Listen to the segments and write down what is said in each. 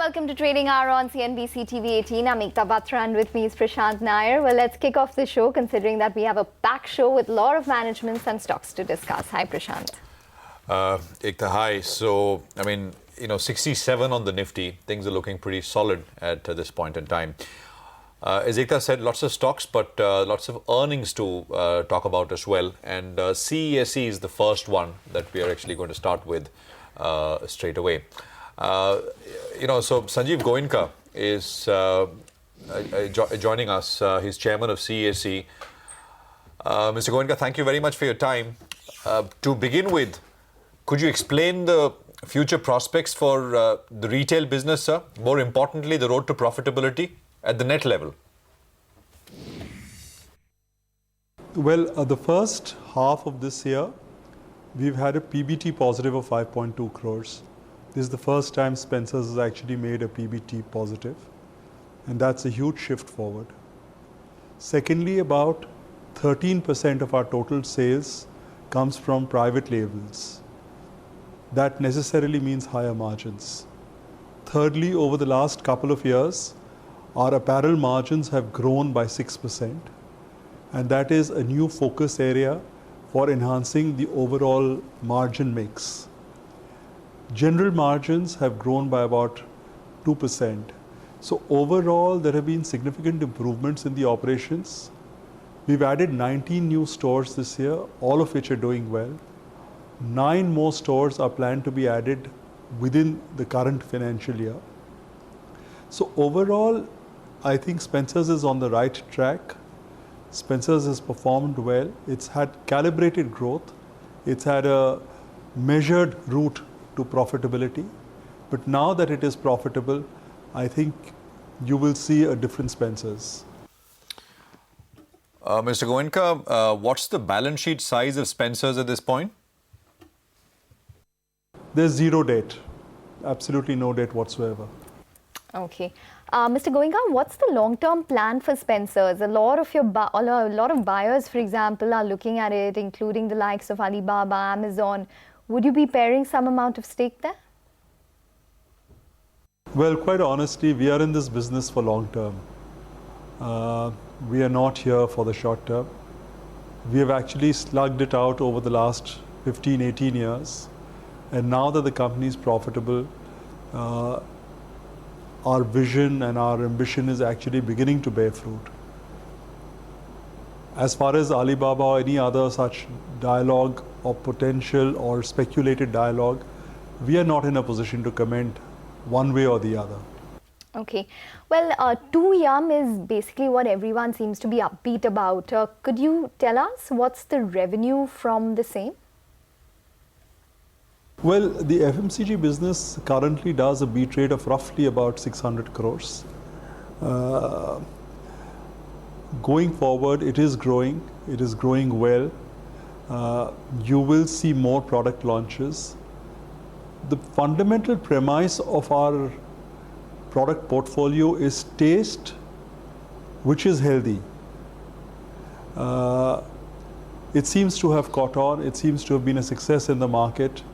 welcome to Trading Hour on CNBC TV 18. I'm Ekta Batra and with me is Prashant Nair. Well, let's kick off the show considering that we have a packed show with a lot of managements and stocks to discuss. Hi, Prashant. Ekta, hi. So, 67 on the Nifty. Things are looking pretty solid at this point in time. As Ekta said, lots of stocks, but lots of earnings to talk about as well. And CESC is the first one that we are actually going to start with straight away. So Sanjiv Goenka is joining us. He's chairman of CESC. Mr. Goenka, thank you very much for your time. To begin with, could you explain the future prospects for the retail business, sir? More importantly, the road to profitability at the net level. Well, the first half of this year, we've had a PBT positive of 5.2 crores. This is the first time Spencer's has actually made a PBT positive, and that's a huge shift forward. Secondly, about 13% of our total sales comes from private labels. That necessarily means higher margins. Thirdly, over the last couple of years, our apparel margins have grown by 6%, and that is a new focus area for enhancing the overall margin mix. General margins have grown by about 2%. So overall, there have been significant improvements in the operations. We've added 19 new stores this year, all of which are doing well. 9 more stores are planned to be added within the current financial year. So overall, I think Spencer's is on the right track. Spencer's has performed well. It's had calibrated growth. It's had a measured route to profitability. But now that it is profitable, I think you will see a different Spencer's. Mr. Goenka, what's the balance sheet size of Spencer's at this point? There's zero debt. Absolutely no debt whatsoever. Okay. Mr. Goenka, what's the long-term plan for Spencer's? A lot of buyers, for example, are looking at it, including the likes of Alibaba, Amazon. Would you be paring some amount of stake there? Well, quite honestly, we are in this business for long term. We are not here for the short term. We have actually slugged it out over the last 15, 18 years. And now that the company is profitable, our vision and our ambition is actually beginning to bear fruit. As far as Alibaba or any other such dialogue or potential or speculated dialogue, we are not in a position to comment one way or the other. Okay. Well, 2Yum is basically what everyone seems to be upbeat about. Could you tell us what's the revenue from the same? Well, the FMCG business currently does a beat rate of roughly about 600 crores. Going forward, it is growing well. You will see more product launches. The fundamental premise of our product portfolio is taste, which is healthy. It seems to have caught on. It seems to have been a success in the market.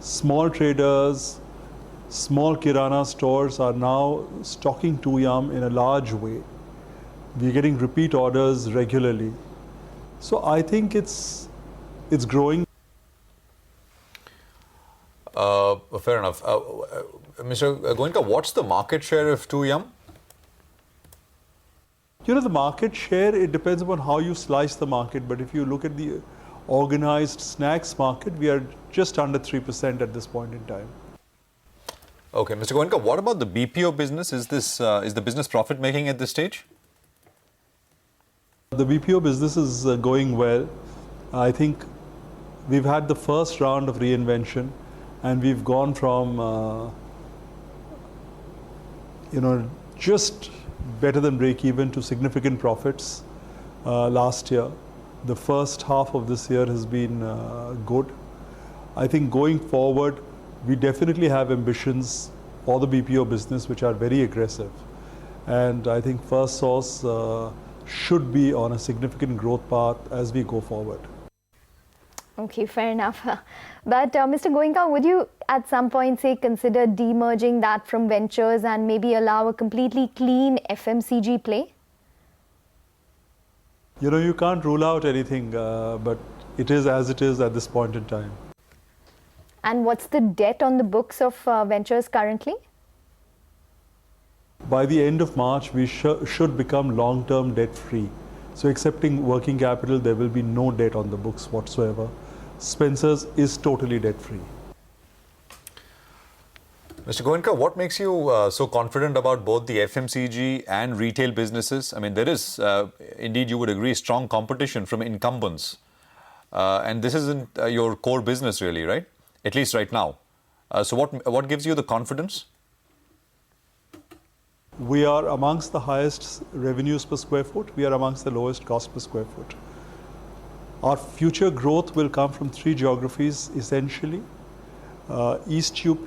Small traders, small kirana stores are now stocking 2Yum in a large way. We're getting repeat orders regularly. So I think it's growing. Fair enough. Mr. Goenka, what's the market share of 2Yum? The market share, it depends upon how you slice the market. But if you look at the organized snacks market, we are just under 3% at this point in time. Okay, Mr. Goenka, what about the BPO business? Is the business profit making at this stage? The BPO business is going well. I think we've had the first round of reinvention, and we've gone from just better than break even to significant profits last year. The first half of this year has been good. I think going forward, we definitely have ambitions for the BPO business which are very aggressive. And I think First Source should be on a significant growth path as we go forward. Okay, fair enough. But Mr. Goenka, would you at some point say consider demerging that from ventures and maybe allow a completely clean FMCG play? You can't rule out anything, but it is as it is at this point in time. And what's the debt on the books of ventures currently? By the end of March, we should become long-term debt-free. So excepting working capital, there will be no debt on the books whatsoever. Spencer's is totally debt-free. Mr. Goenka, what makes you so confident about both the FMCG and retail businesses? I mean, there is, indeed, you would agree, strong competition from incumbents. And this isn't your core business really, right? At least right now. So what gives you the confidence? We are amongst the highest revenues per square foot. We are amongst the lowest cost per square foot. Our future growth will come from 3 geographies essentially. East UP,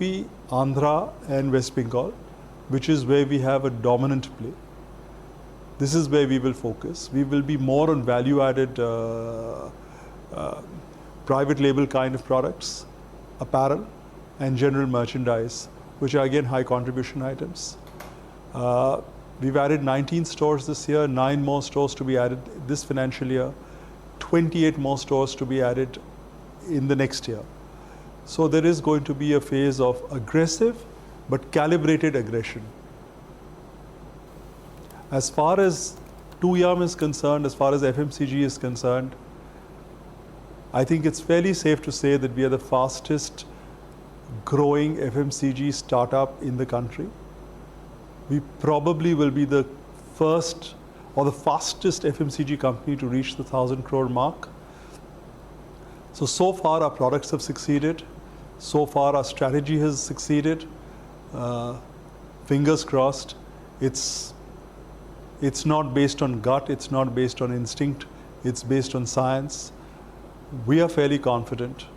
Andhra and West Bengal, which is where we have a dominant play. This is where we will focus. We will be more on value-added private label kind of products, apparel and general merchandise, which are again high contribution items. We've added 19 stores this year, 9 more stores to be added this financial year, 28 more stores to be added in the next year. So there is going to be a phase of aggressive but calibrated aggression. As far as 2Yum is concerned, as far as FMCG is concerned, I think it's fairly safe to say that we are the fastest growing FMCG startup in the country. We probably will be the first or the fastest FMCG company to reach the 1,000 crore mark. So far our products have succeeded. So far our strategy has succeeded. Fingers crossed. It's not based on gut, it's not based on instinct, it's based on science. We are fairly confident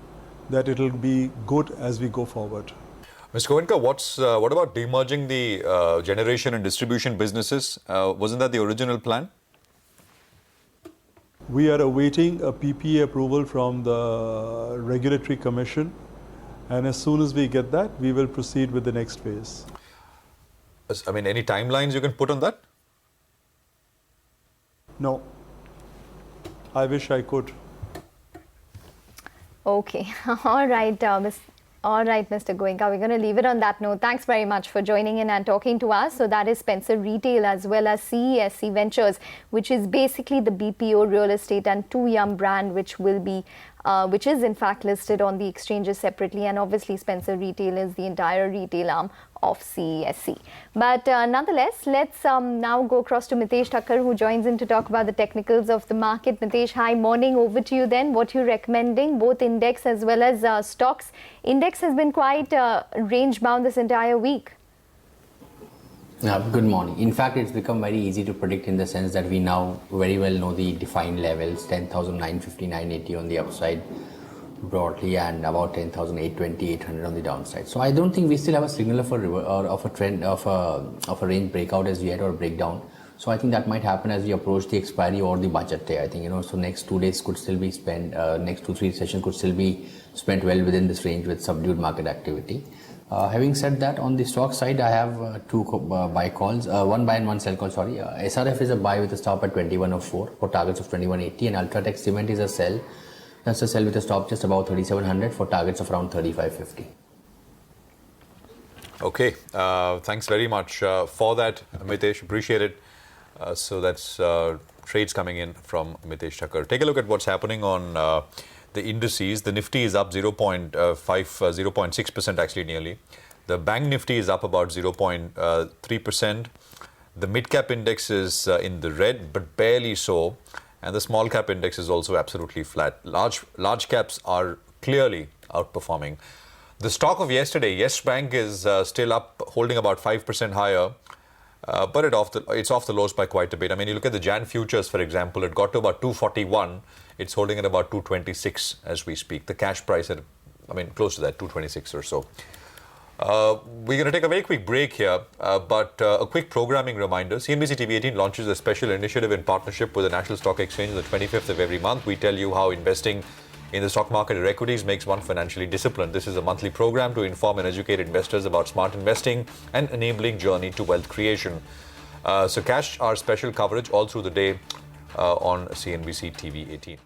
that it'll be good as we go forward. Mr. Goenka, what about demerging the generation and distribution businesses? Wasn't that the original plan? We are awaiting a PPA approval from the Regulatory Commission, and as soon as we get that, we will proceed with the next phase. I mean, any timelines you can put on that? No. I wish I could. Okay, all right, Mr. Goenka, we're going to leave it on that note. Thanks very much for joining in and talking to us. So that is Spencer Retail as well as CESC Ventures, which is basically the BPO real estate and 2Yum brand, which will be, which is in fact listed on the exchanges separately. And obviously Spencer Retail is the entire retail arm of CESC. But nonetheless, let's now go across to Mitesh Thakkar, who joins in to talk about the technicals of the market. Mitesh, hi, morning, over to you then. What you're recommending, both index as well as stocks. Index has been quite range bound this entire week. Good morning. In fact, it's become very easy to predict in the sense that we now very well know the defined levels, 10,950, 980 on the upside broadly and about 10,820, 800 on the downside. So I don't think we still have a signal of a trend of a range breakout as yet or breakdown. So I think that might happen as we approach the expiry or the budget day. I think, so next 2 days could still be spent, next 2-3 sessions could still be spent well within this range with subdued market activity. Having said that, on the stock side, I have 2 buy calls, 1 buy and 1 sell call, sorry. SRF is a buy with a stop at 2104 for targets of 2180, and Ultratech Cement is a sell. That's a sell with a stop just about 3700 for targets of around 3550. Okay, thanks very much for that, Mitesh. Appreciate it. So that's trades coming in from Mitesh Thakkar. Take a look at what's happening on the indices. The Nifty is up 0.6% actually nearly. The Bank Nifty is up about 0.3%. The mid-cap index is in the red, but barely so. And the small cap index is also absolutely flat. Large caps are clearly outperforming. The stock of yesterday, Yes Bank, is still up, holding about 5% higher. But it's off the lows by quite a bit. I mean, you look at the Jan futures, for example, it got to about 241. It's holding at about 226 as we speak. The cash price at, close to that, 226 or so. We're going to take a very quick break here, but a quick programming reminder. CNBC TV18 launches a special initiative in partnership with the National Stock Exchange on the 25th of every month. We tell you how investing in the stock market or equities makes one financially disciplined. This is a monthly program to inform and educate investors about smart investing and enabling journey to wealth creation. So catch our special coverage all through the day on CNBC TV 18.